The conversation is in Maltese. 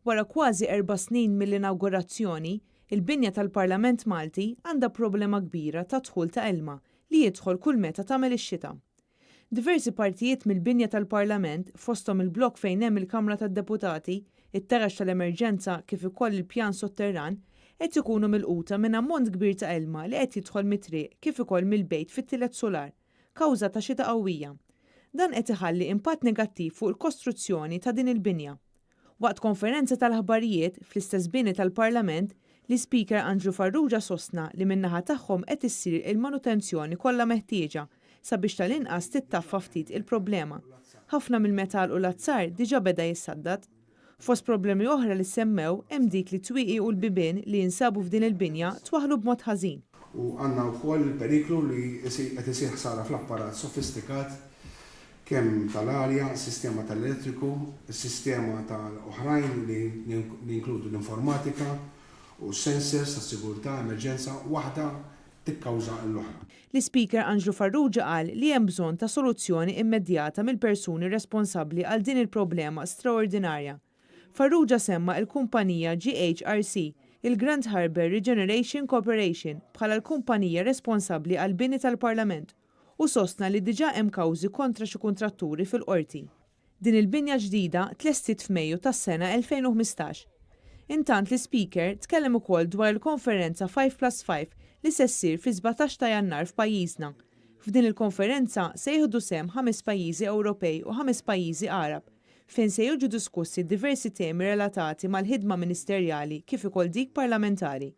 Wara kważi 4 snin mill-inawgurazzjoni, il-binja tal-Parlament Malti għandha problema kbira ta' dħul ta' ilma li jidħol kull meta tagħmel ix-xita. Diversi partijiet mill-binja tal-Parlament fosthom il-blok fejn hemm il-Kamra tad-Deputati, it-tarax tal-emerġenza kif ukoll il-pjan sotterran qed ikunu milquta minn ammont kbir ta' ilma li qed jidħol mit-triq kif ukoll mill-bejt fit-tielet solar, kawża ta' xita qawwija. Dan qed iħalli impatt negattiv fuq il-kostruzzjoni ta' din il-binja. Waqt konferenza tal-aħbarijiet fl-istess bini tal-Parlament, l-Speaker Andrew Farrugia sostna li min-naħa tagħhom qed issir il-manutenzjoni kollha meħtieġa sabiex tal-inqas tittaffa ftit il-problema. Ħafna mill-metall u l-azzar diġà beda jissaddad. Fost problemi oħra li semmew hemm dik li twieqi u l-bibien li jinsabu f'din il-binja twaħlu b'mod ħażin. U għandna wkoll il-periklu li qed isir ħsara fl-apparat sofistikat kemm tal-arja, sistema tal-elettriku, sistema tal-oħrajn li jinkludu l-informatika u sensors tas-sigurtà, emerġenza waħda tikkawża l-oħra. L-Speaker Andrew Farrugia qal li hemm bżonn ta' soluzzjoni immedjata mill-persuni responsabbli għal din il-problema straordinarja. Farrugia semma l-kumpanija GHRC, il-Grand Harbour Regeneration Corporation, bħala l-kumpanija responsabbli għal bini tal-Parlament u sostna li diġà hemm kawżi kontra xi kuntratturi fil-qorti. Din il-binja ġdida tlestit f'Mejju tas-sena 2015. Intant l-Speaker tkellem ukoll dwar il-konferenza 5+5 li se ssir fi 17 ta' Jannar f'pajjiżna. F'din il-konferenza se jieħdu sehem 5 pajjiżi Ewropej u 5 pajjiżi Arab, fejn se jiġu diskussi diversi temi relatati mal-ħidma ministerjali kif ukoll dik parlamentari.